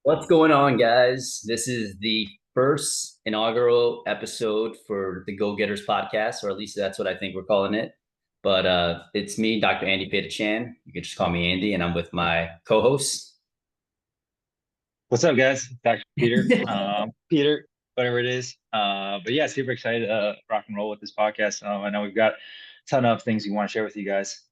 What's going on, guys? This is the first inaugural episode for the Go Getters podcast, or at least that's what I think we're calling it. But it's me, Dr. Andy Peta-Chan. You can just call me Andy, and I'm with my co-host. What's up, guys? Dr. Peter. Peter, whatever it is. But yeah, super excited to rock and roll with this podcast. I know we've got a ton of things we want to share with you guys.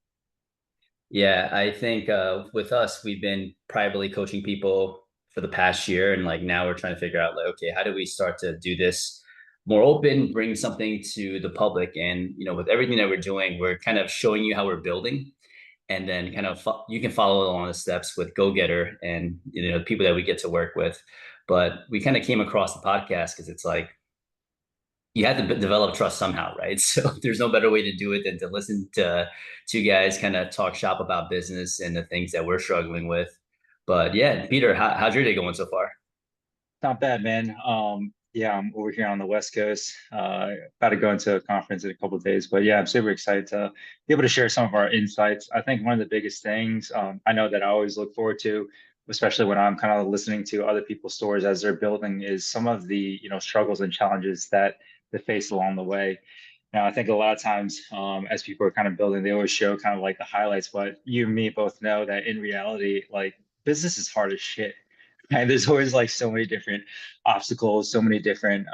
Yeah, I think with us, we've been privately coaching people for the past year, and like now we're trying to figure out like, okay, how do we start to do this more open, bring something to the public, and with everything that we're doing, we're kind of showing you how we're building, and then kind of you can follow along the steps with Go Getter and the people that we get to work with. But we kind of came across the podcast because it's like you have to develop trust somehow, right? So there's no better way to do it than to listen to two guys kind of talk shop about business and the things that we're struggling with. But yeah, Peter, how's your day going so far? Not bad, man. Yeah, I'm over here on the West Coast. About to go into a conference in a couple of days, but yeah, I'm super excited to be able to share some of our insights. I think one of the biggest things I know that I always look forward to, especially when I'm kind of listening to other people's stories as they're building, is some of the struggles and challenges that they face along the way. Now, I think a lot of times, as people are kind of building, they always show kind of like the highlights, but you and me both know that in reality, like business is hard as shit. And there's always like so many different obstacles, so many different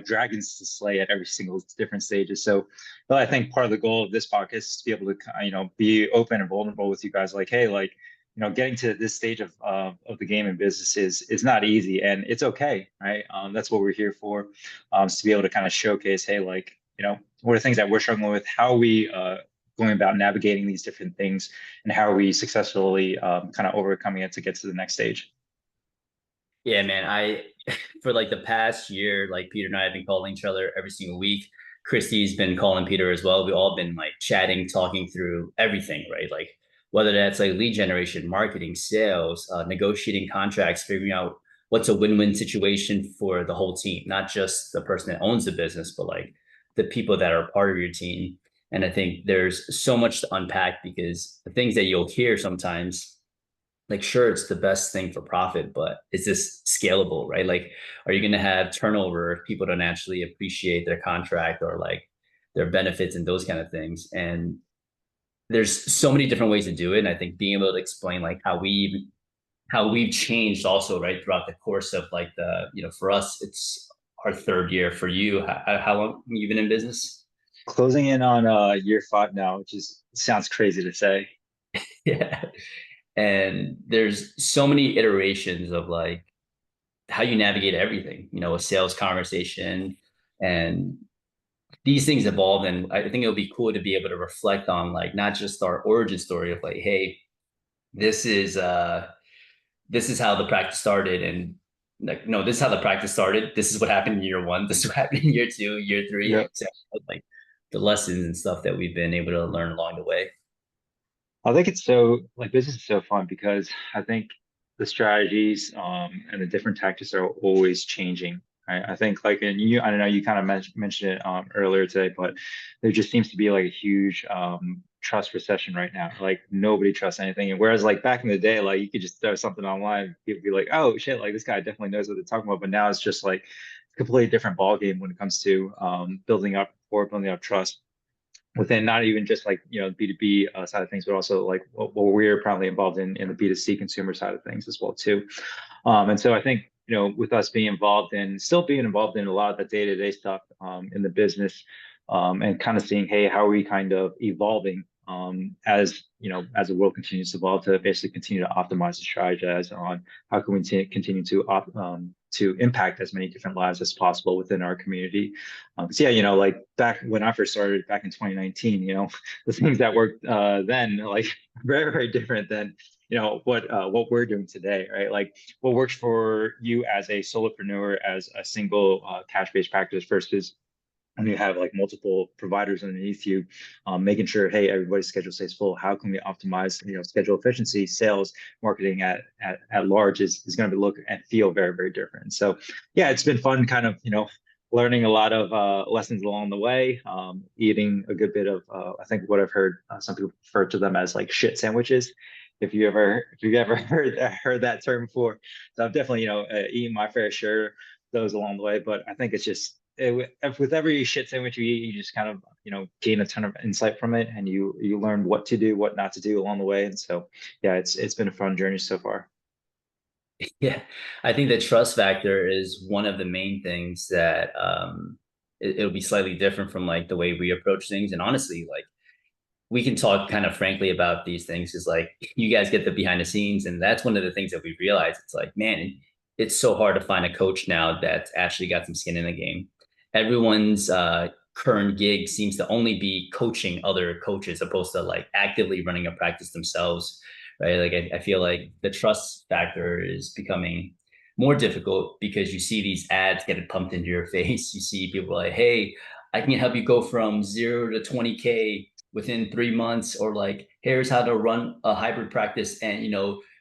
dragons to slay at every single different stages. So, but I think part of the goal of this podcast is to be able to be open and vulnerable with you guys. Like, hey, like getting to this stage of the game in business is not easy, and it's okay, right? That's what we're here for, is to be able to kind of showcase, hey, like what are things that we're struggling with, how are we going about navigating these different things, and how are we successfully kind of overcoming it to get to the next stage. Yeah, man. I for like the past year, like Peter and I have been calling each other every single week. Christy's been calling Peter as well. We've all been like chatting, talking through everything, right? Like whether that's like lead generation, marketing, sales, negotiating contracts, figuring out what's a win-win situation for the whole team, not just the person that owns the business, but like the people that are part of your team. And I think there's so much to unpack because the things that you'll hear sometimes like sure it's the best thing for profit, but is this scalable, right? Like are you going to have turnover if people don't actually appreciate their contract or like their benefits and those kind of things? And there's so many different ways to do it, and I think being able to explain like how we've changed also right throughout the course of like the for us it's our third year. For you, how long have you been in business? Closing in on year 5 now, which is sounds crazy to say. Yeah, and there's so many iterations of like how you navigate everything, a sales conversation, and these things evolve. And I think it'll be cool to be able to reflect on like not just our origin story of like, hey, this is uh this is how the practice started, and like no, this is how the practice started. This is what happened in year one. This is what happened in year two, year three, Yeah. etc. Like the lessons and stuff that we've been able to learn along the way. I think it's so like business is so fun because I think the strategies and the different tactics are always changing. Right? I think like and you I don't know you kind of mentioned it earlier today, but there just seems to be like a huge trust recession right now. Like nobody trusts anything. And whereas like back in the day, like you could just throw something online, people be like, oh shit, like this guy definitely knows what they're talking about. But now it's just like a completely different ball game when it comes to building up or building up trust within not even just like B2B side of things, but also like what we're probably involved in the B2C consumer side of things as well too. And so I think with us being involved in still being involved in a lot of the day-to-day stuff in the business, and kind of seeing, hey, how are we kind of evolving as as the world continues to evolve to basically continue to optimize and strategize on how can we continue to impact as many different lives as possible within our community. So yeah, like back when I first started back in 2019, the things that worked then like very, very different than what we're doing today, right? Like what works for you as a solopreneur, as a single cash-based practice versus when you have like multiple providers underneath you, making sure, hey, everybody's schedule stays full. How can we optimize, schedule efficiency, sales, marketing at large is going to look and feel very, very different. So yeah, it's been fun kind of, learning a lot of lessons along the way, eating a good bit of, I think what I've heard, some people refer to them as like shit sandwiches. if you've ever heard that term before. So I've definitely, eaten my fair share of those along the way. But I think it's just with every shit sandwich you eat, you just kind of, gain a ton of insight from it, and you learn what to do, what not to do along the way. And so, yeah, it's been a fun journey so far. Yeah, I think the trust factor is one of the main things that it'll be slightly different from like the way we approach things. And honestly, like we can talk kind of frankly about these things is like you guys get the behind the scenes, and that's one of the things that we realize. It's like, man, it's so hard to find a coach now that's actually got some skin in the game. Everyone's current gig seems to only be coaching other coaches opposed to like actively running a practice themselves, right? Like I feel like the trust factor is becoming more difficult because you see these ads get pumped into your face. You see people like, hey, I can help you go from 0 to 20K within 3 months, or like, here's how to run a hybrid practice and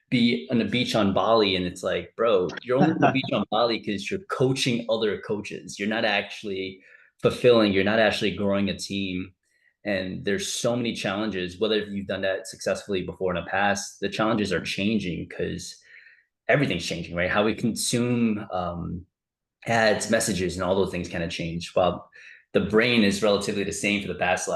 be on the beach on Bali. And it's like, bro, you're only on the beach on Bali because you're coaching other coaches. You're not actually fulfilling, you're not actually growing a team. And there's so many challenges, whether you've done that successfully before in the past, the challenges are changing because everything's changing, right? How we consume ads, messages, and all those things kind of change. While the brain is relatively the same for the past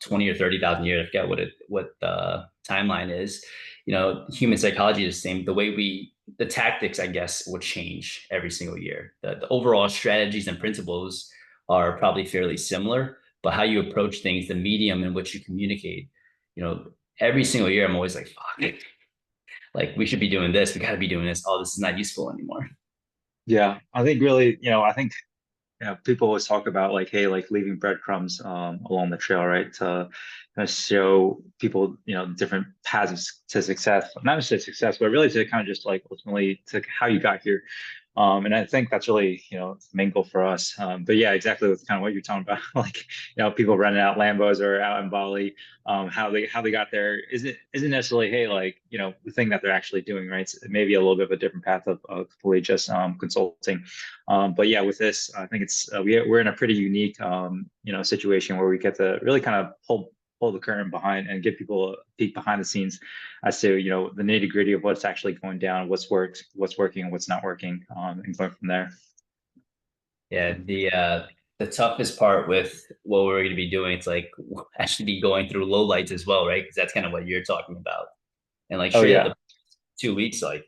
20 or 30,000 years. I forget what the timeline is. Human psychology is the same. The tactics, I guess, would change every single year. The overall strategies and principles are probably fairly similar, but how you approach things, the medium in which you communicate, you know, every single year, I'm always like, fuck, like we should be doing this. We got to be doing this. Oh, this is not useful anymore. Yeah, I think really, I think people always talk about like, hey, like leaving breadcrumbs along the trail, right? To kind of show people, different paths to success, not necessarily success, but really to kind of just like ultimately to how you got here. And I think that's really, the main goal for us. But yeah, exactly with kind of what you're talking about, like, people renting out Lambos or out in Bali, how they got there isn't necessarily, hey, like, the thing that they're actually doing, right? It's maybe a little bit of a different path of fully just consulting. But yeah, with this, I think it's we're in a pretty unique situation where we get to really kind of pull the curtain behind and give people a peek behind the scenes as to the nitty gritty of what's actually going down, what's working, and what's not working, and going from there. Yeah, the toughest part with what we're going to be doing, it's like actually be going through low lights as well, right? Because that's kind of what you're talking about. And like Oh straight up yeah, the 2 weeks, like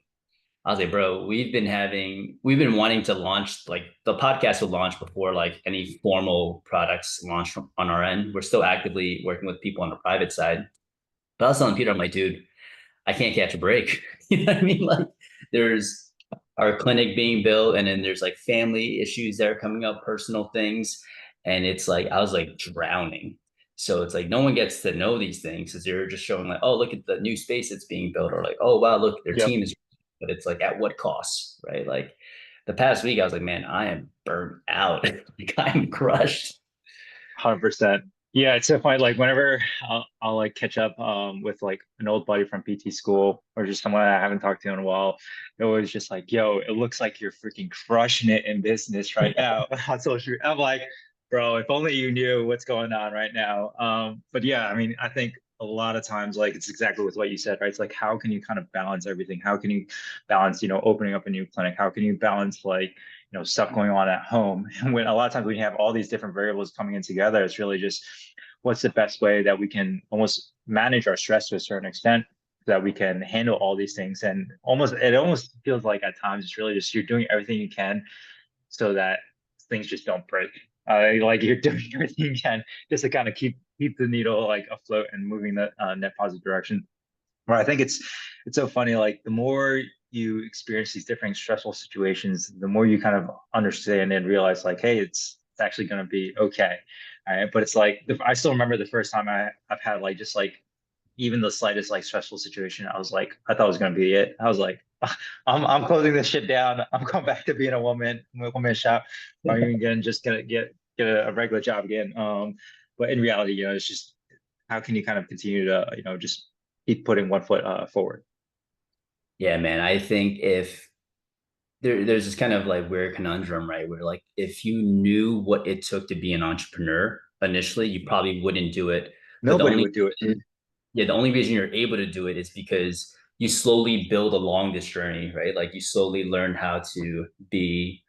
I was like, bro, we've been wanting to launch, like the podcast will launch before like any formal products launch on our end. We're still actively working with people on the private side. But I was telling Peter, I'm like, dude, I can't catch a break. You know what I mean? Like there's our clinic being built, and then there's like family issues that are coming up, personal things. And it's like I was like drowning. So it's like no one gets to know these things because they're just showing like, oh, look at the new space that's being built, or like, oh wow, look, their yep, team is, but it's like at what cost, right? Like the past week, I was like, man, I am burnt out. Like I'm crushed. 100%. Yeah, it's so funny. Like whenever I'll like catch up with like an old buddy from PT school or just someone I haven't talked to in a while, it was just like, yo, it looks like you're freaking crushing it in business right now on social media. I'm like, bro, if only you knew what's going on right now. But yeah, I mean, I think a lot of times like it's exactly with what you said, right? It's like how can you kind of balance everything? How can you balance, opening up a new clinic? How can you balance like stuff going on at home? And when a lot of times when you have all these different variables coming in together, it's really just what's the best way that we can almost manage our stress to a certain extent so that we can handle all these things. And it almost feels like at times it's really just you're doing everything you can so that things just don't break. Like you're doing everything you can just to kind of keep the needle like afloat and moving the net positive direction. Where I think it's so funny. Like the more you experience these different stressful situations, the more you kind of understand and realize, like, hey, it's actually going to be okay. All right. But it's like I still remember the first time I've had like just like even the slightest like stressful situation. I was like, I thought it was going to be it. I was like, I'm closing this shit down. I'm going back to being a woman shop. I'm even gonna just gonna get a regular job again. But in reality, it's just how can you kind of continue to just keep putting one foot forward. Yeah, man. I think if there's this kind of like weird conundrum, right? Where like if you knew what it took to be an entrepreneur initially, you probably wouldn't do it. But the Nobody only would do it. yeah, the only reason you're able to do it is because you slowly build along this journey, right? Like you slowly learn how to be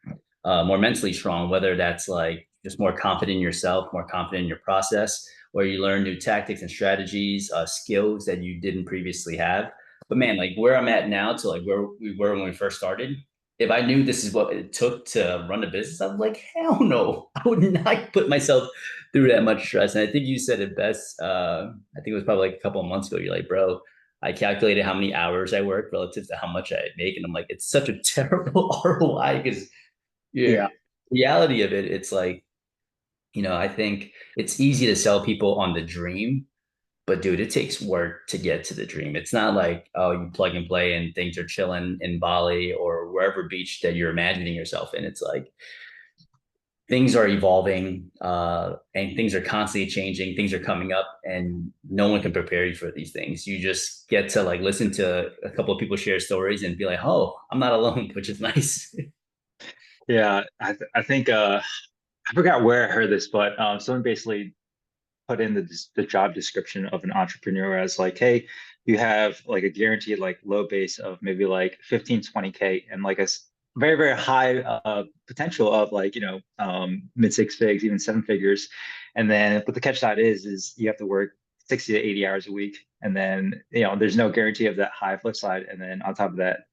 more mentally strong, whether that's like just more confident in yourself, more confident in your process, or you learn new tactics and strategies, skills that you didn't previously have. But man, like where I'm at now to like where we were when we first started, if I knew this is what it took to run a business, I'm like, hell no, I would not put myself through that much stress. And I think you said it best. I think it was probably like a couple of months ago. You're like, bro, I calculated how many hours I work relative to how much I make. And I'm like, it's such a terrible ROI because yeah, Yeah. reality of it, it's like, I think it's easy to sell people on the dream, but dude, it takes work to get to the dream. It's not like, oh, you plug and play and things are chilling in Bali or wherever beach that you're imagining yourself in. It's like things are evolving and things are constantly changing, things are coming up, and no one can prepare you for these things. You just get to like listen to a couple of people share stories and be like, oh, I'm not alone, which is nice. Yeah, I think I forgot where I heard this, but someone basically put in the job description of an entrepreneur as like, hey, you have like a guaranteed like low base of maybe like 15, 20K and like a very, very high potential of like, mid six figs, even seven figures. And then, but the catch to that is you have to work 60 to 80 hours a week. And then, there's no guarantee of that high flip side. And then on top of that,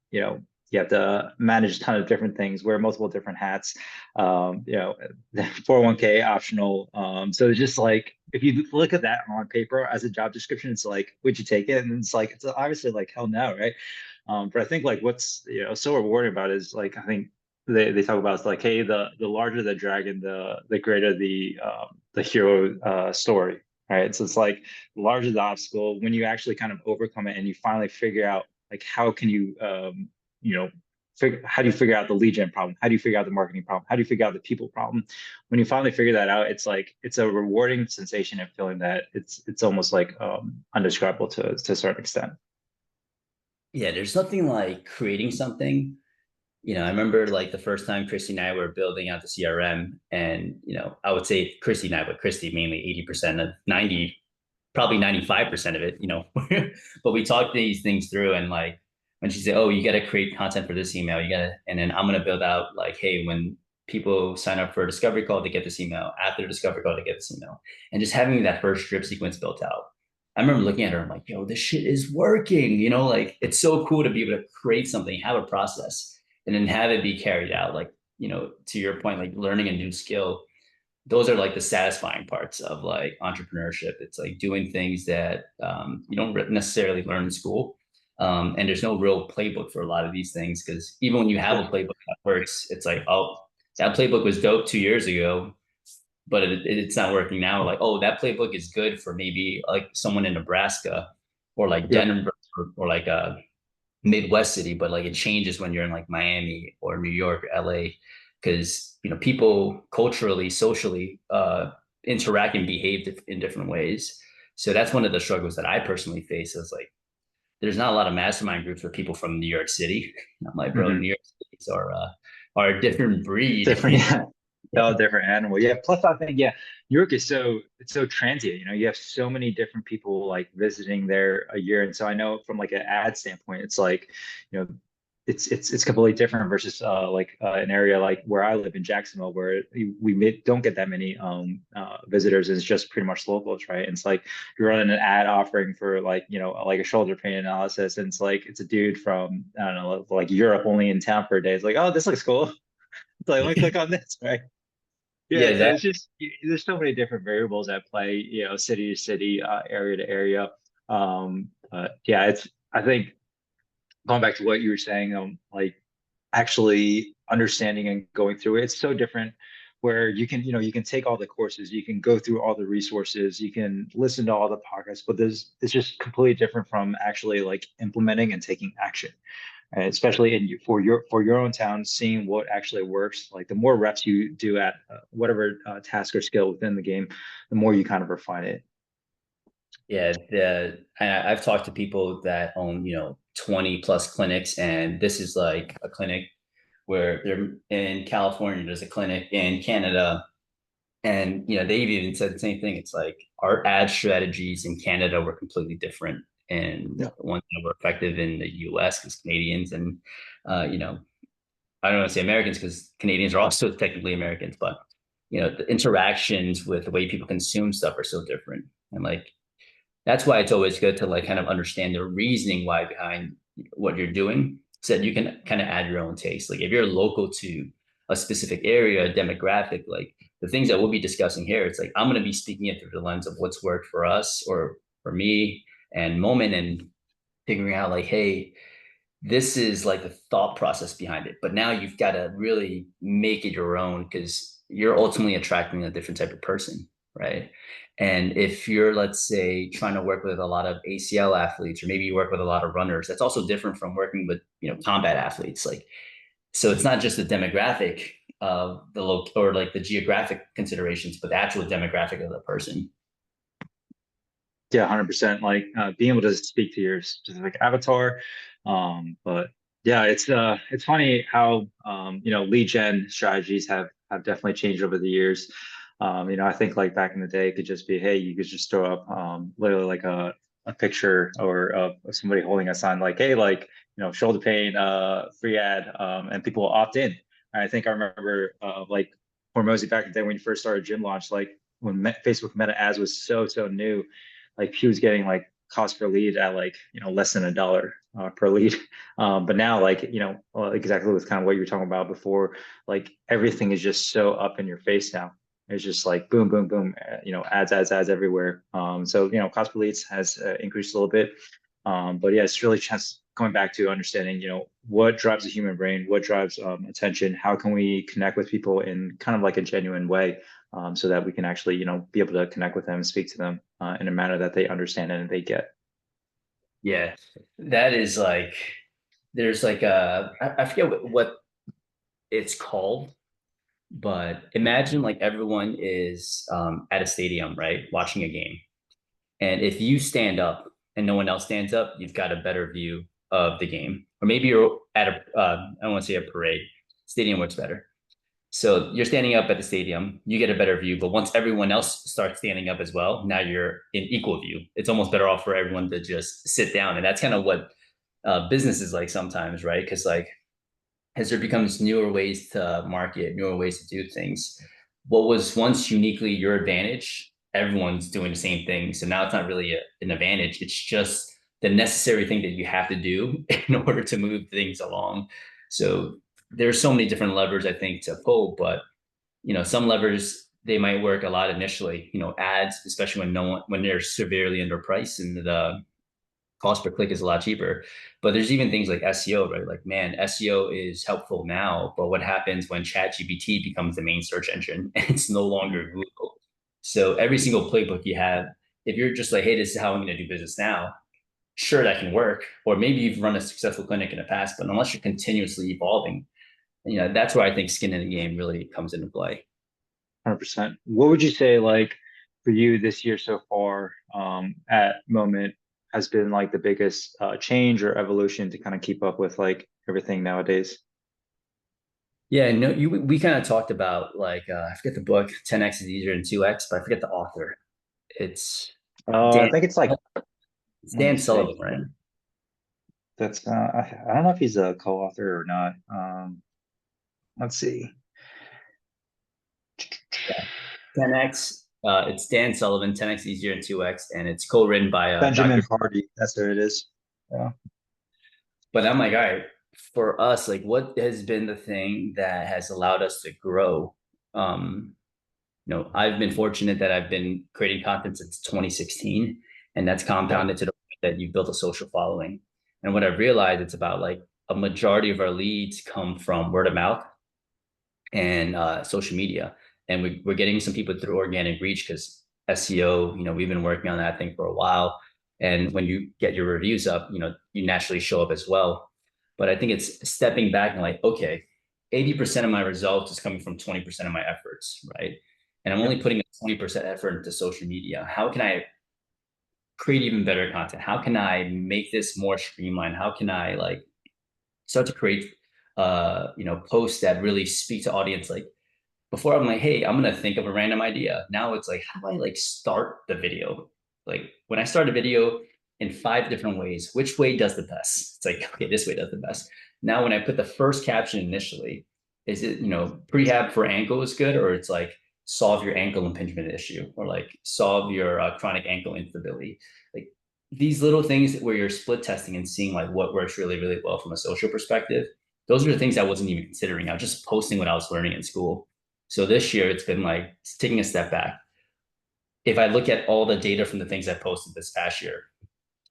you have to manage a ton of different things, wear multiple different hats, 401k optional. So it's just like if you look at that on paper as a job description, it's like, would you take it? And it's like it's obviously like hell no, right? But I think like what's so rewarding about it is like I think they talk about it's like, hey, the larger the dragon, the greater the hero story. Right. So it's like the larger the obstacle, when you actually kind of overcome it and you finally figure out like how can you you know how do you figure out the lead gen problem? How do you figure out the marketing problem? How do you figure out the people problem? When you finally figure that out, it's like it's a rewarding sensation and feeling that it's almost like undescribable to a certain extent. Yeah, there's nothing like creating something. I remember like the first time Christy and I were building out the CRM, and I would say Christy and I, but Christy mainly 80% of 90, probably 95% of it, but we talked these things through, and like when she said, oh, you got to create content for this email, you got to, and then I'm going to build out like, hey, when people sign up for a discovery call, they get this email. After the discovery call, they get this email. And just having that first drip sequence built out. I remember looking at her, I'm like, yo, this shit is working. Like it's so cool to be able to create something, have a process, and then have it be carried out. Like, to your point, like learning a new skill, those are like the satisfying parts of like entrepreneurship. It's like doing things that you don't necessarily learn in school. And there's no real playbook for a lot of these things because even when you have a playbook that works, it's like, oh, that playbook was dope 2 years ago, but it's not working now. Like, oh, that playbook is good for maybe like someone in Nebraska or like Yep. Denver or like a Midwest city, but like it changes when you're in like Miami or New York, or LA, because people culturally, socially interact and behave in different ways. So that's one of the struggles that I personally face. Is like there's not a lot of mastermind groups for people from New York City. I'm like, bro, Mm-hmm. New York cities are a different breed. Different, yeah. Oh, different animal. Yeah. Plus, I think, yeah, New York is it's so transient. You have so many different people like visiting there a year. And so I know from like an ad standpoint, it's like, you know, it's completely different versus like an area like where I live in Jacksonville, where don't get that many visitors. It's just pretty much locals, right? And it's like you're running an ad offering for like like a shoulder pain analysis, and it's like it's a dude from I don't know like Europe only in town for a day. It's like, oh, this looks cool. It's like let me click on this, right? Yeah, Yeah, so exactly. it's just there's so many different variables at play, city to city, area to area. But yeah, it's I think going back to what you were saying, like actually understanding and going through it, it's so different where you can take all the courses, you can go through all the resources, you can listen to all the podcasts, but it's just completely different from actually like implementing and taking action. And especially for your own town, seeing what actually works. Like the more reps you do at whatever task or skill within the game, the more you kind of refine it. Yeah, I've talked to people that own 20 plus clinics, and this is like a clinic where they're in California. There's a clinic in Canada, And they've even said the same thing. It's like our ad strategies in Canada were completely different, and Yeah. ones that were effective in the US because Canadians and I don't want to say Americans because Canadians are also technically Americans, but the interactions with the way people consume stuff are so different. And like that's why it's always good to like kind of understand the reasoning why behind what you're doing so that you can kind of add your own taste. Like if you're local to a specific area, a demographic, like the things that we'll be discussing here, it's like I'm going to be speaking it through the lens of what's worked for us or for me and moment and figuring out like, hey, this is like the thought process behind it. But now you've got to really make it your own because you're ultimately attracting a different type of person, right? And if you're, let's say, trying to work with a lot of ACL athletes, or maybe you work with a lot of runners, that's also different from working with, combat athletes. Like, so it's not just the demographic of the or like the geographic considerations, but the actual demographic of the person. Yeah, 100%. Like being able to speak to your specific avatar. But yeah, it's funny how lead gen strategies have definitely changed over the years. I think like back in the day, it could just be, hey, you could just throw up literally like a picture or of somebody holding a sign like, hey, like shoulder pain, free ad, and people will opt in. And I think I remember like Hormozy back in the day when you first started Gym Launch, like when Facebook Meta ads was so new, like he was getting like cost per lead at like less than $1 per lead. But now like exactly with kind of what you were talking about before, like everything is just so up in your face now. It's just like boom, boom, boom, ads everywhere. So cost per leads has increased a little bit. But yeah, it's really just going back to understanding what drives the human brain, what drives attention, how can we connect with people in kind of like a genuine way, so that we can actually be able to connect with them and speak to them in a manner that they understand and they get. Yeah, that is like, there's like I forget what it's called, but imagine like everyone is at a stadium, right, watching a game. And if you stand up and no one else stands up, you've got a better view of the game. Or maybe you're at I don't want to say a parade. Stadium works better. So you're standing up at the stadium, you get a better view. But once everyone else starts standing up as well, now you're in equal view. It's almost better off for everyone to just sit down. And that's kind of what business is like sometimes, right? Because like as there becomes newer ways to market, newer ways to do things, what was once uniquely your advantage, everyone's doing the same thing. So now it's not really an advantage. It's just the necessary thing that you have to do in order to move things along. So there's so many different levers I think to pull, but some levers they might work a lot initially. Ads, especially when no one when they're severely underpriced and the cost per click is a lot cheaper. But there's even things like SEO, right? Like, man, SEO is helpful now, but what happens when ChatGPT becomes the main search engine and it's no longer Google? So every single playbook you have, if you're just like, hey, this is how I'm going to do business now, sure, that can work. Or maybe you've run a successful clinic in the past, but unless you're continuously evolving, that's where I think skin in the game really comes into play. 100%. What would you say, like, for you this year so far, at Moment has been like the biggest change or evolution to kind of keep up with like everything nowadays? Yeah, no, we kind of talked about like I forget the book, 10x is easier than 2x, but I forget the author. It's I Dan. think it's like, It's let me Dan see. Sullivan, right? That's I don't know if he's a co-author or not. Let's see. Yeah. 10x. It's Dan Sullivan. 10x easier than 2x, and it's co-written by Benjamin Dr. Hardy. That's who it is. Yeah. But I'm like, all right, for us, like, what has been the thing that has allowed us to grow? Um, I've been fortunate that I've been creating content since 2016, and that's Yeah. compounded to the point that you've built a social following. And what I've realized, it's about like a majority of our leads come from word of mouth and social media. And we're getting some people through organic reach because SEO, we've been working on that thing for a while. And when you get your reviews up, you naturally show up as well. But I think it's stepping back and like, okay, 80% of my results is coming from 20% of my efforts, right? And I'm Yep. only putting 20% effort into social media. How can I create even better content? How can I make this more streamlined? How can I like start to create posts that really speak to audience like before I'm like, hey, I'm gonna think of a random idea. Now it's like, how do I like start the video? Like when I start a video in 5 different ways, which way does the best? It's like, okay, this way does the best. Now when I put the first caption initially, is it, prehab for ankle is good, or it's like solve your ankle impingement issue, or like solve your chronic ankle instability. Like these little things where you're split testing and seeing like what works really, really well from a social perspective. Those are the things I wasn't even considering. I was just posting what I was learning in school. So this year it's been like taking a step back. If I look at all the data from the things I posted this past year,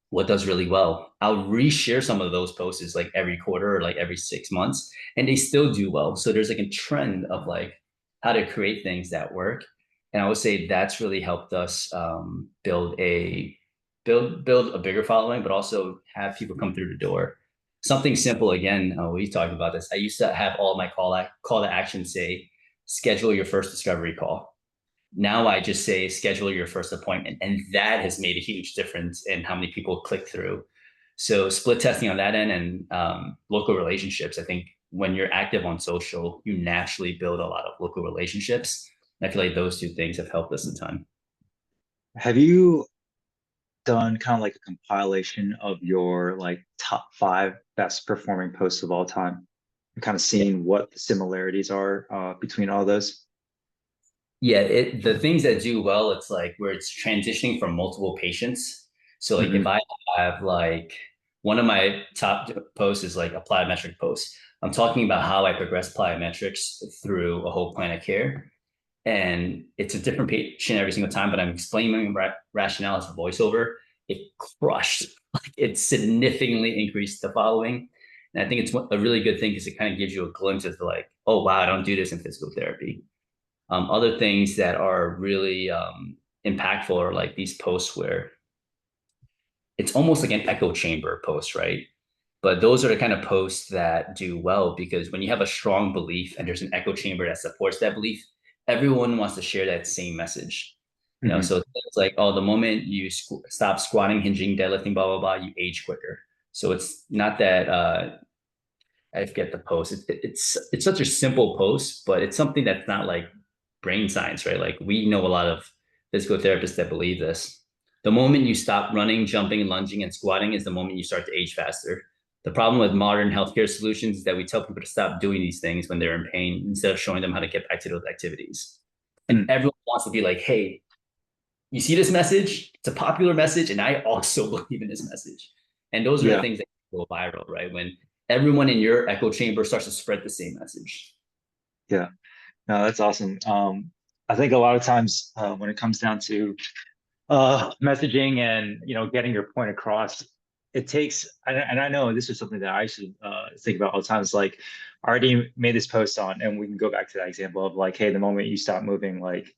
what does really well, I'll reshare some of those posts like every quarter or like every 6 months, and they still do well. So there's like a trend of like how to create things that work. And I would say that's really helped us build a bigger following, but also have people come through the door. Something simple again. We talked about this. I used to have all my call to action say, schedule your first discovery call. Now I just say schedule your first appointment, and that has made a huge difference in how many people click through. So split testing on that end, and local relationships. I think when you're active on social, you naturally build a lot of local relationships. And I feel like those two things have helped us a ton. Have you done kind of like a compilation of your like top 5 best performing posts of all time and kind of Yeah. seeing what the similarities are between all those? Yeah, the things that do well, it's like where it's transitioning from multiple patients. So like if Hmm. I have like one of my top posts is like a plyometric post. I'm talking about how I progress plyometrics through a whole plan of care. And it's a different patient every single time, but I'm explaining rationale as a voiceover. It crushed. Like it significantly increased the following. And I think it's a really good thing because it kind of gives you a glimpse of like, oh wow, I don't do this in physical therapy. Other things that are really impactful are like these posts where it's almost like an echo chamber post, right? But those are the kind of posts that do well because when you have a strong belief and there's an echo chamber that supports that belief, everyone wants to share that same message. Hmm. So it's like, oh, the moment you stop squatting, hinging, deadlifting, blah blah blah, you age quicker. So it's not that I forget the post. It's such a simple post, but it's something that's not like brain science, right? Like we know a lot of physical therapists that believe this. The moment you stop running, jumping, lunging, and squatting is the moment you start to age faster. The problem with modern healthcare solutions is that we tell people to stop doing these things when they're in pain instead of showing them how to get back to those activities. And Hmm. everyone wants to be like, hey, you see this message? It's a popular message, and I also believe in this message. And those are the Yeah, things that go viral, right? When everyone in your echo chamber starts to spread the same message. yeah. No, that's awesome. I think a lot of times when it comes down to messaging and getting your point across, it takes and I know this is something that I should think about all the time. It's like I already made this post on, and we can go back to that example of like, hey, the moment you stop moving, like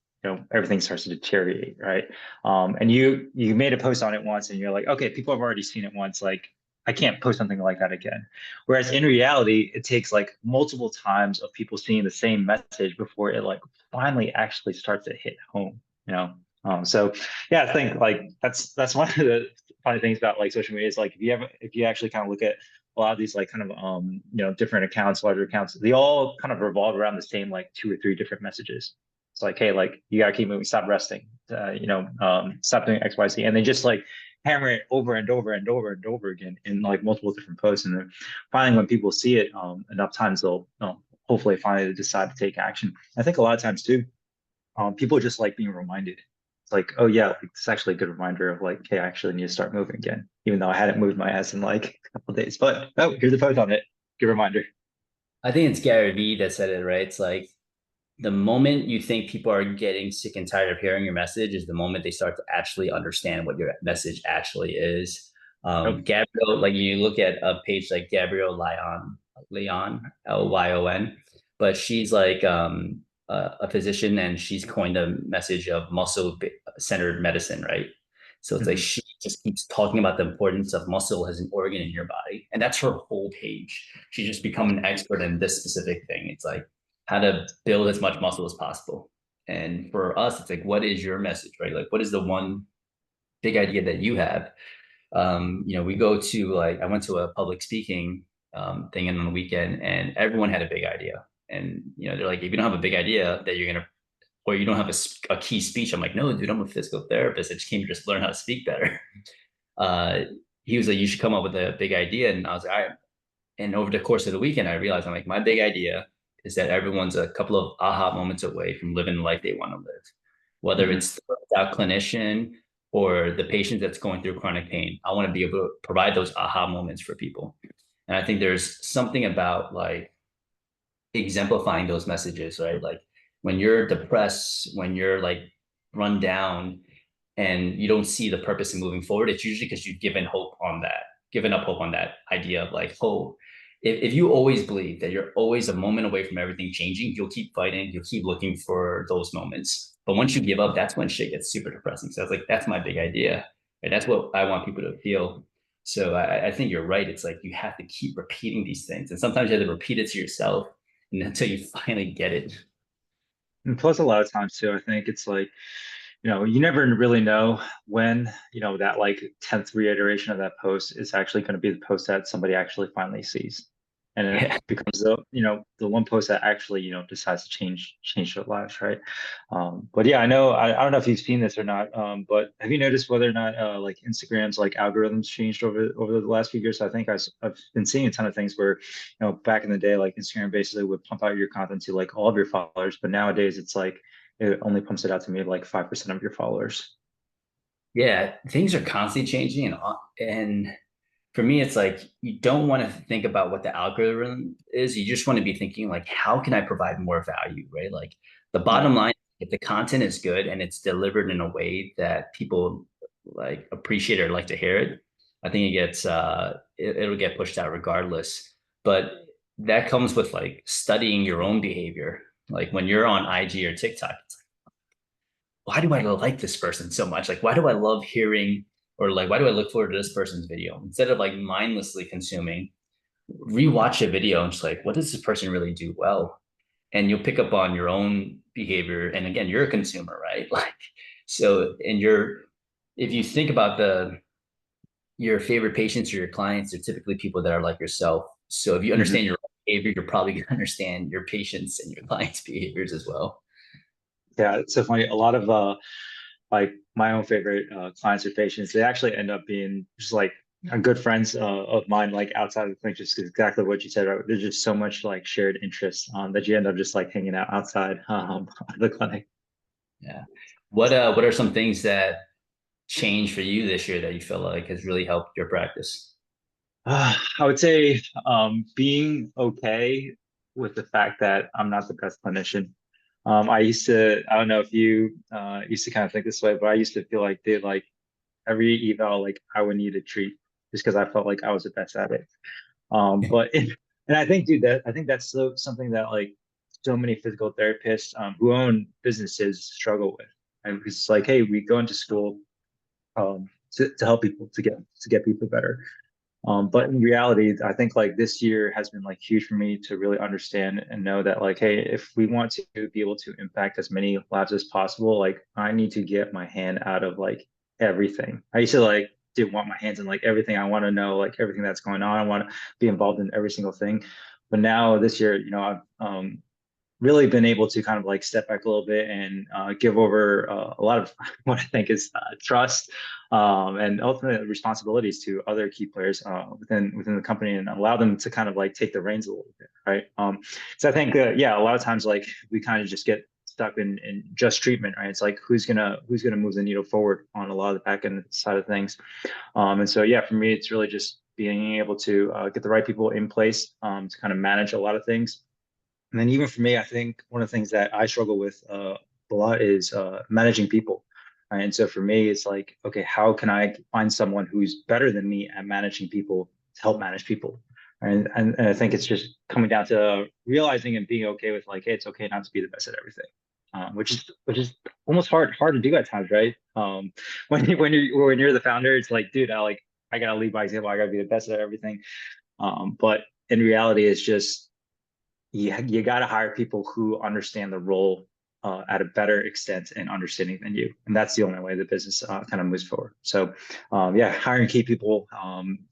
everything starts to deteriorate, right? And you made a post on it once, and you're like, okay, people have already seen it once, like I can't post something like that again. Whereas in reality, it takes like multiple times of people seeing the same message before it like finally actually starts to hit home, you know? So yeah, I think like that's one of the funny things about like social media is like if you actually kind of look at a lot of these like kind of different accounts, larger accounts, they all kind of revolve around the same like 2 or 3 different messages. It's like, hey, like you gotta keep moving, stop resting, stop doing X, Y, Z, and they just like hammer it over and over and over and over again in like multiple different posts. And then finally, when people see it enough times, they'll hopefully finally decide to take action. I think a lot of times too, people just like being reminded. It's like, oh yeah, like, it's actually a good reminder of like, hey, I actually need to start moving again, even though I hadn't moved my ass in like a couple of days. But oh, here's a post on it. Good reminder. I think it's Gary Vee that said it, right? It's like the moment you think people are getting sick and tired of hearing your message is the moment they start to actually understand what your message actually is. Yep. Gabrielle, like you look at a page like Gabrielle Lyon, Lyon, but she's like a physician and she's coined a message of muscle centered medicine, right? So it's like Hmm. she just keeps talking about the importance of muscle as an organ in your body. And that's her whole page. She's just become an expert in this specific thing. It's like how to build as much muscle as possible. And for us, it's like, what is your message, right? Like, what is the one big idea that you have? We go to like, I went to a public speaking thing on the weekend and everyone had a big idea. And they're like, if you don't have a big idea that you're gonna, or you don't have a key speech, I'm like, no, dude, I'm a physical therapist. I just came to just learn how to speak better. Uh, he was like, you should come up with a big idea, and I was like, all right. And over the course of the weekend, I realized I'm like, my big idea is that everyone's a couple of aha moments away from living the life they want to live, whether Mhm. it's the clinician or the patient that's going through chronic pain. I want to be able to provide those aha moments for people. And I think there's something about like exemplifying those messages, right? Like when you're depressed, when you're like run down and you don't see the purpose in moving forward, it's usually because you've given up hope on that idea of like, oh, if you always believe that you're always a moment away from everything changing, you'll keep fighting, you'll keep looking for those moments. But once you give up, that's when shit gets super depressing. So I was like, that's my big idea. And that's what I want people to feel. So I think you're right. It's like you have to keep repeating these things. And sometimes you have to repeat it to yourself and until you finally get it. And plus, a lot of times too, I think it's like, you never really know when, that like 10th reiteration of that post is actually going to be the post that somebody actually finally sees. And it Yeah. becomes the one post that actually, decides to change their lives, right? But yeah, I don't know if you've seen this or not, but have you noticed whether or not like Instagram's like algorithms changed over the last few years? I think I've been seeing a ton of things where, back in the day, like Instagram basically would pump out your content to like all of your followers, but nowadays it's like it only pumps it out to maybe like 5% of your followers. Yeah, things are constantly changing, and for me, it's like you don't want to think about what the algorithm is. You just want to be thinking like, how can I provide more value, right? Like the Yeah. bottom line, if the content is good and it's delivered in a way that people like appreciate or like to hear it, I think it'll get pushed out regardless. But that comes with like studying your own behavior. Like when you're on IG or TikTok, it's why do I like this person so much? Like, why do I love hearing or like, why do I look forward to this person's video instead of like mindlessly consuming? Rewatch a video and just like, what does this person really do well? And you'll pick up on your own behavior. And again, you're a consumer, right? Like, so, if you think about your favorite patients or your clients, they're typically people that are like yourself. So if you Mhm. understand your own behavior, you're probably going to understand your patients and your clients' behaviors as well. Yeah, it's so funny. A lot of like my own favorite clients or patients, they actually end up being just like good friends of mine, like outside of the clinic, just exactly what you said. Right? There's just so much like shared interest that you end up just like hanging out outside of the clinic. Yeah. What are some things that changed for you this year that you feel like has really helped your practice? I would say being okay with the fact that I'm not the best clinician. I don't know if you used to kind of think this way, but I used to feel like every eval, like I would need a treat just because I felt like I was the best at it. But and I think, dude, that I think that's something that like so many physical therapists who own businesses struggle with. And it's like, hey, we go into school to help people to get people better. But in reality, I think like this year has been like huge for me to really understand and know that like, hey, if we want to be able to impact as many lives as possible, like I need to get my hand out of like everything. I used to like didn't want my hands in like everything. I want to know like everything that's going on. I want to be involved in every single thing. But now this year, I've really been able to kind of like step back a little bit and give over a lot of what I think is trust and ultimate responsibilities to other key players within the company and allow them to kind of like take the reins a little bit, right? So I think yeah, a lot of times like we kind of just get stuck in just treatment, right? It's like who's gonna move the needle forward on a lot of the back end side of things. And so yeah, for me, it's really just being able to get the right people in place to kind of manage a lot of things and then even for me, I think one of the things that I struggle with a lot is managing people. Right? And so for me, it's like, okay, how can I find someone who's better than me at managing people to help manage people? And I think it's just coming down to realizing and being okay with like, hey, it's okay not to be the best at everything. Which is almost hard to do at times, right? When you're the founder, it's like, dude, I gotta lead by example. I gotta be the best at everything. But in reality, it's just you got to hire people who understand the role at a better extent and understanding than you. And that's the only way the business kind of moves forward. So yeah, hiring key people,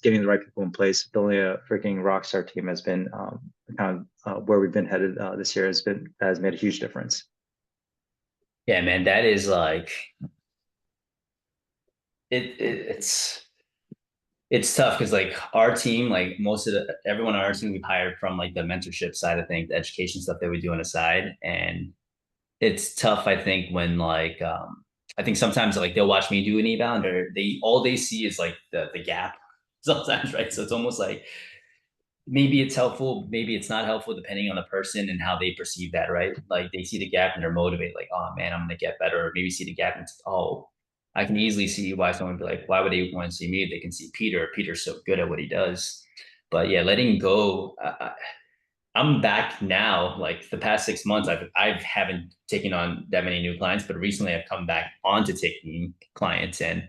getting the right people in place, building a freaking rock star team has been kind of where we've been headed this year has made a huge difference. Yeah, man, that is like it's it's tough because like our team, like most of the everyone on our team we've hired from like the mentorship side of things, the education stuff that we do on the side. And it's tough, I think, when like I think sometimes like they'll watch me do an eval or they all they see is like the gap sometimes, right? So it's almost like maybe it's helpful, maybe it's not helpful, depending on the person and how they perceive that, right? Like they see the gap and they're motivated, like, oh man, I'm gonna get better. Or maybe see the gap and it's, oh, I can easily see why someone would be like, why would they want to see me if they can see Peter? Peter's so good at what he does. But yeah, letting go. I'm back now. Like the past 6 months, I haven't taken on that many new clients, but recently I've come back on to taking clients and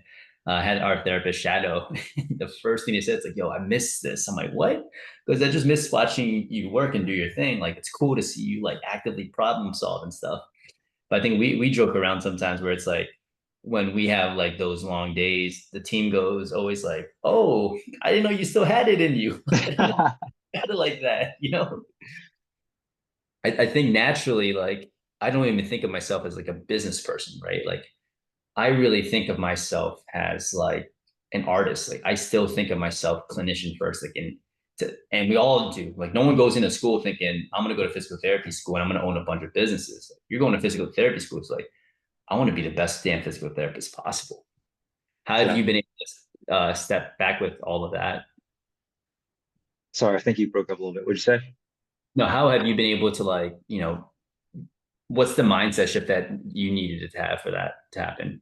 had our therapist shadow. The first thing he said is like, "Yo, I miss this." I'm like, "What?" Because I just miss watching you work and do your thing. Like it's cool to see you like actively problem solve and stuff. But I think we joke around sometimes where it's like when we have like those long days, the team goes always like, "Oh, I didn't know you still had it in you." I didn't know you had it like that, you know? I think naturally, like I don't even think of myself as like a business person, right? Like I really think of myself as like an artist. Like I still think of myself clinician first. Like and we all do. Like no one goes into school thinking I'm gonna go to physical therapy school and I'm gonna own a bunch of businesses. Like, you're going to physical therapy school. It's like I want to be the best damn physical therapist possible. How have you Exactly. been able to step back with all of that? Sorry, I think you broke up a little bit. What'd you say? No, how have you been able to like, what's the mindset shift that you needed to have for that to happen?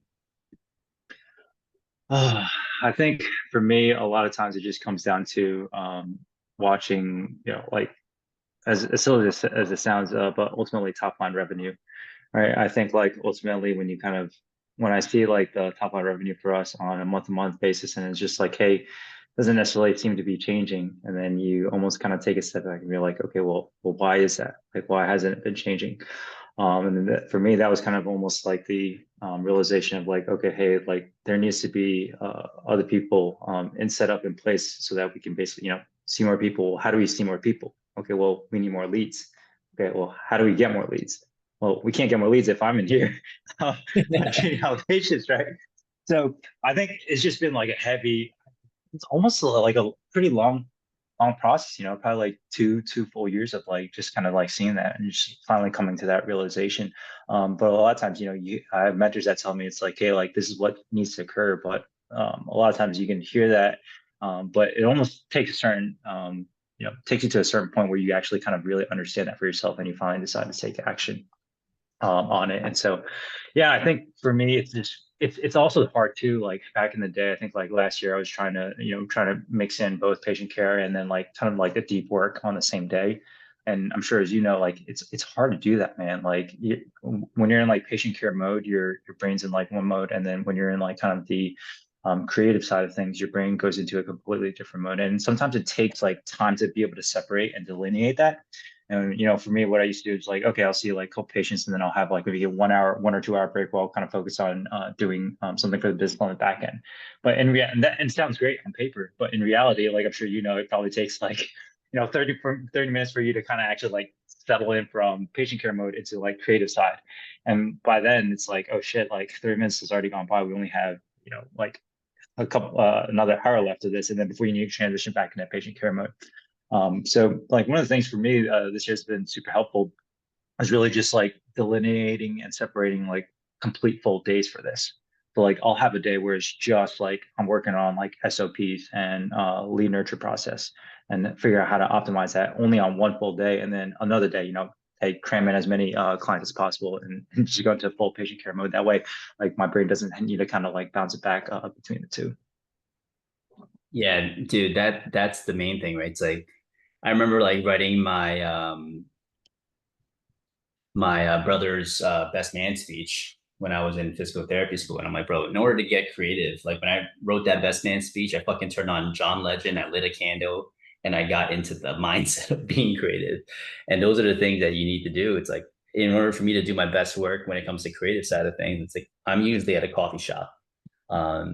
Uh, I think for me, a lot of times it just comes down to watching, like as silly as it sounds, but ultimately top line revenue, right? I think like ultimately when I see like the top line revenue for us on a month to month basis, and it's just like, hey, doesn't necessarily seem to be changing, and then you almost kind of take a step back and you're like, okay, well, why is that? Like, why hasn't it been changing? And then for me, that was kind of almost like the realization of like, okay, hey, like there needs to be other people and set up in place so that we can basically, see more people. How do we see more people? Okay, well, we need more leads. Okay, well, how do we get more leads? Well, we can't get more leads if I'm in here treating all patients, right? So I think it's just been like a heavy, it's almost like a pretty long process, probably like two full years of like just kind of like seeing that and just finally coming to that realization. But a lot of times, I have mentors that tell me it's like, hey, like this is what needs to occur. But a lot of times you can hear that, but it almost takes a certain takes you to a certain point where you actually kind of really understand that for yourself and you finally decide to take action on it. And so, yeah, I think for me, it's also hard too. Like back in the day, I think like last year, I was trying to mix in both patient care and then like kind of like the deep work on the same day. And I'm sure as you know, like it's hard to do that, man. Like when you're in like patient care mode, your brain's in like one mode, and then when you're in like kind of the creative side of things, your brain goes into a completely different mode. And sometimes it takes like time to be able to separate and delineate that. And for me, what I used to do is like, okay, I'll see like a couple patients, and then I'll have like maybe a 1 hour, 1 or 2 hour break where I'll kind of focus on doing something for the business on the back end. But and it sounds great on paper, but in reality, like I'm sure it probably takes like 30 minutes for you to kind of actually like settle in from patient care mode into like creative side. And by then, it's like, oh shit, like 30 minutes has already gone by. We only have like another hour left of this, and then before you need to transition back into patient care mode. So like one of the things for me this year has been super helpful is really just like delineating and separating like complete full days for this. So like I'll have a day where it's just like I'm working on like SOPs and lead nurture process and figure out how to optimize that only on one full day, and then another day, I cram in as many clients as possible and just go into full patient care mode. That way, like my brain doesn't need to kind of like bounce it back between the two. Yeah, dude, that's the main thing, right? It's like I remember like writing my brother's best man speech when I was in physical therapy school, and I'm like, bro, in order to get creative, like when I wrote that best man speech, I fucking turned on John Legend, I lit a candle, and I got into the mindset of being creative. And those are the things that you need to do. It's like in order for me to do my best work when it comes to creative side of things, it's like I'm usually at a coffee shop.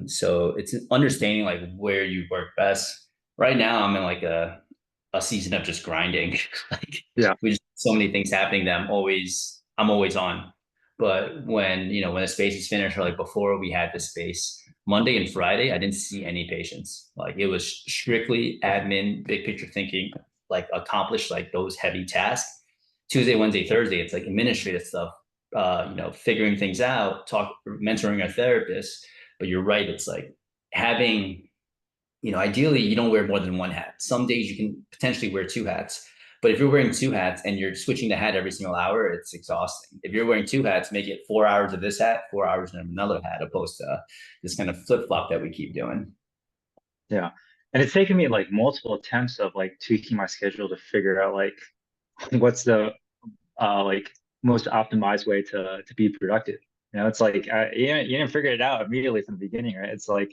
So it's understanding like where you work best. Right now, I'm in like a season of just grinding. Like Yeah. we just so many things happening that I'm always on. But when the space is finished, or like before we had the space, Monday and Friday, I didn't see any patients. Like it was strictly admin, big picture thinking, like accomplish like those heavy tasks. Tuesday, Wednesday, Thursday, it's like administrative stuff, figuring things out, mentoring our therapist. But you're right, it's like having, ideally you don't wear more than one hat. Some days you can potentially wear two hats. But if you're wearing two hats and you're switching the hat every single hour, it's exhausting. If you're wearing two hats, make it 4 hours of this hat, 4 hours of another hat, opposed to this kind of flip flop that we keep doing. Yeah. And it's taken me like multiple attempts of like tweaking my schedule to figure out like what's the like most optimized way to be productive. It's like you didn't figure it out immediately from the beginning, right? It's like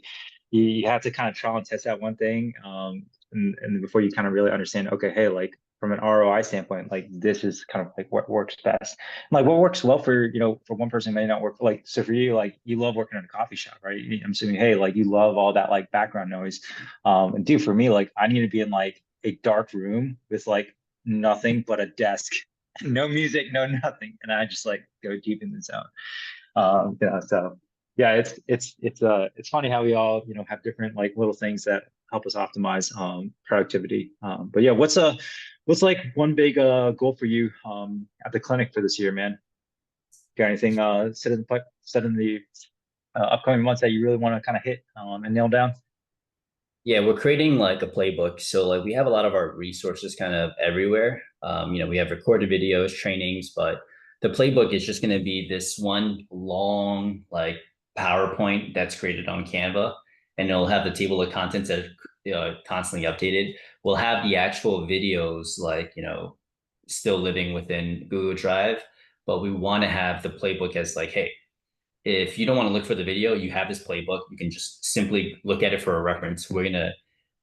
you have to kind of trial and test out one thing, and before you kind of really understand, okay, hey, like from an ROI standpoint, like this is kind of like what works best. Like what works well for for one person may not work. Like so for you, like you love working in a coffee shop, right? I'm assuming, hey, like you love all that like background noise. And dude, for me, like I need to be in like a dark room with like nothing but a desk, no music, no nothing, and I just like go deep in the zone. So yeah, it's funny how we all have different like little things that help us optimize productivity. But yeah, what's like one big goal for you at the clinic for this year, man? Got anything set in the upcoming months that you really want to kind of hit and nail down? Yeah, we're creating like a playbook. So like we have a lot of our resources kind of everywhere. We have recorded videos, trainings, but the playbook is just going to be this one long like PowerPoint that's created on Canva, and it'll have the table of contents that are constantly updated. We'll have the actual videos like still living within Google Drive, but we want to have the playbook as like, hey, if you don't want to look for the video, you have this playbook. You can just simply look at it for a reference. We're going to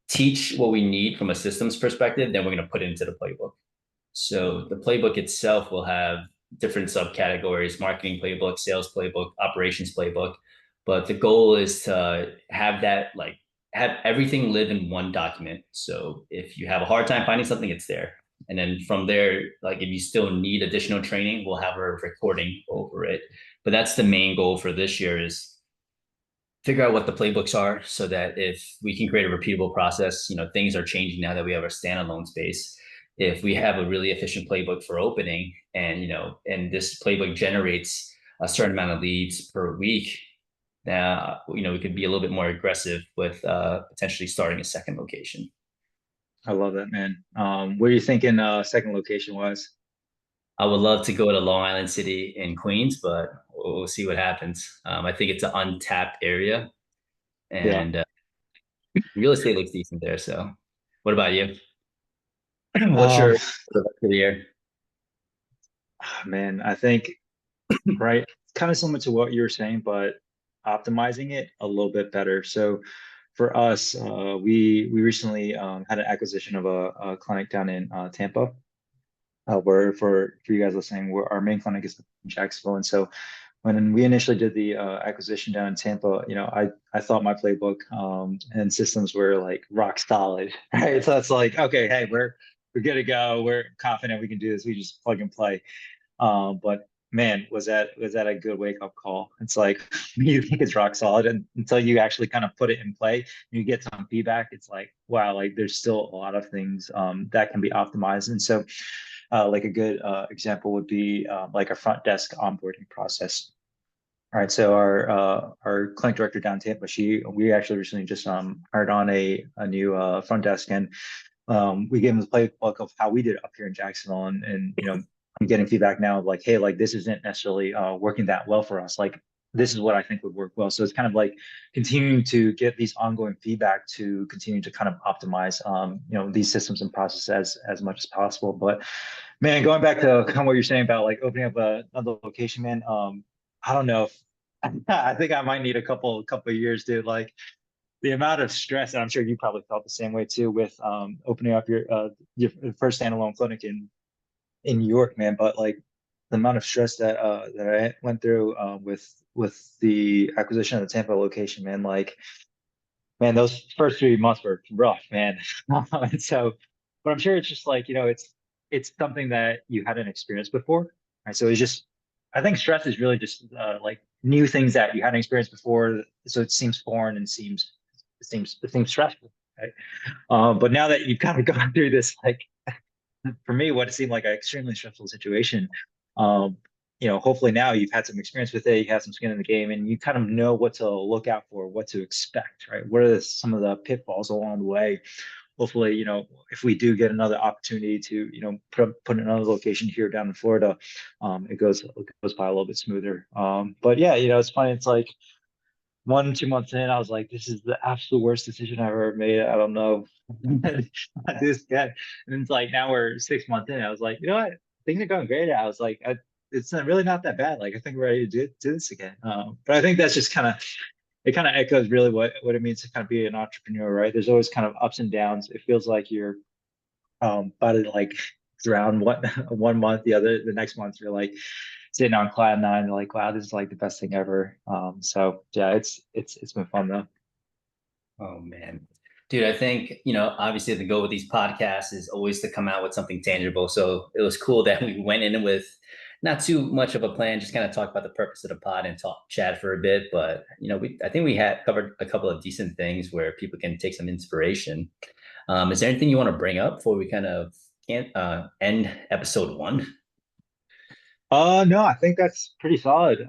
teach what we need from a systems perspective, then we're going to put it into the playbook. So the playbook itself will have different subcategories: marketing playbook, sales playbook, operations playbook. But the goal is to have everything live in one document. So if you have a hard time finding something, it's there. And then from there, like if you still need additional training, we'll have a recording over it. But that's the main goal for this year, is figure out what the playbooks are so that if we can create a repeatable process, things are changing now that we have our standalone space. If we have a really efficient playbook for opening, and this playbook generates a certain amount of leads per week, now, we could be a little bit more aggressive with potentially starting a second location. I love that, man. What are you thinking second location wise? I would love to go to Long Island City in Queens, but we'll see what happens. I think it's an untapped area, Yeah. and real estate looks decent there. So, what about you? What's Um, your for the year? Man, I think right, it's kind of similar to what you were saying, but optimizing it a little bit better. So for us, we recently had an acquisition of a clinic down in Tampa. Where for you guys listening, our main clinic is in Jacksonville, and so when we initially did the acquisition down in Tampa, I thought my playbook and systems were like rock solid, right? So it's like, okay, hey, we're good to go. We're confident we can do this. We just plug and play. But man, was that a good wake up call? It's like you think it's rock solid, and until you actually kind of put it in play, and you get some feedback. It's like, wow, like there's still a lot of things that can be optimized. And so, like a good example would be like a front desk onboarding process. All right, so our clinic director down in Tampa, we actually recently just hired on a new front desk, and we gave them the playbook of how we did it up here in Jacksonville, and I'm getting feedback now of like, hey, like this isn't necessarily working that well for us. Like this is what I think would work well. So it's kind of like continuing to get these ongoing feedback to continue to kind of optimize these systems and processes as much as possible. But man, going back to kind of what you're saying about like opening up another location, man, I don't know if I think I might need a couple of years, dude. Like the amount of stress, and I'm sure you probably felt the same way too with opening up your first standalone clinic in New York, man. But like the amount of stress that I went through with the acquisition of the Tampa location, man. Like, man, those first 3 months were rough, man. And so, but I'm sure it's just like, it's something that you hadn't experienced before, right? So it's just, I think stress is really just like new things that you hadn't experienced before. So it seems foreign and it seems stressful, right? But now that you've kind of gone through this, like for me, what it seemed like an extremely stressful situation, um, hopefully now you've had some experience with it, you have some skin in the game, and you kind of know what to look out for, what to expect, right? What are some of the pitfalls along the way? Hopefully, if we do get another opportunity to, put another location here down in Florida, it goes by a little bit smoother. But yeah, it's funny. It's like 1, 2 months in, I was like, this is the absolute worst decision I've ever made. I don't know. This guy. And it's like now we're 6 months in. I was like, you know what? Things are going great. I was like, it's really not that bad. Like I think we're ready to do this again. But I think that's just kind of echoes really what it means to kind of be an entrepreneur, right? There's always kind of ups and downs. It feels like you're about to like drown one month, the next month you're like sitting on cloud nine, you're like, wow, this is like the best thing ever. So yeah, it's been fun though. Oh man. Dude, I think, obviously the goal with these podcasts is always to come out with something tangible. So it was cool that we went in with not too much of a plan, just kind of talk about the purpose of the pod and chat for a bit. But I think we had covered a couple of decent things where people can take some inspiration. Is there anything you want to bring up before we kind of end episode one? No, I think that's pretty solid.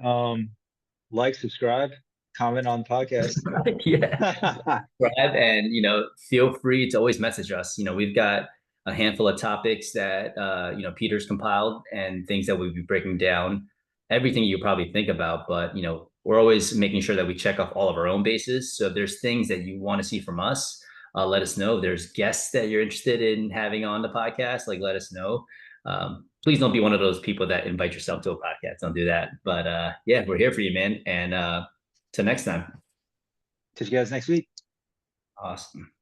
Like, subscribe, comment on the podcast. Yeah. Subscribe and feel free to always message us. We've got a handful of topics that Peter's compiled and things that we'll be breaking down. Everything you probably think about, but we're always making sure that we check off all of our own bases. So if there's things that you want to see from us, let us know. If there's guests that you're interested in having on the podcast, like let us know. Please don't be one of those people that invite yourself to a podcast. Don't do that. But yeah, we're here for you, man. And till next time. Catch you guys next week. Awesome.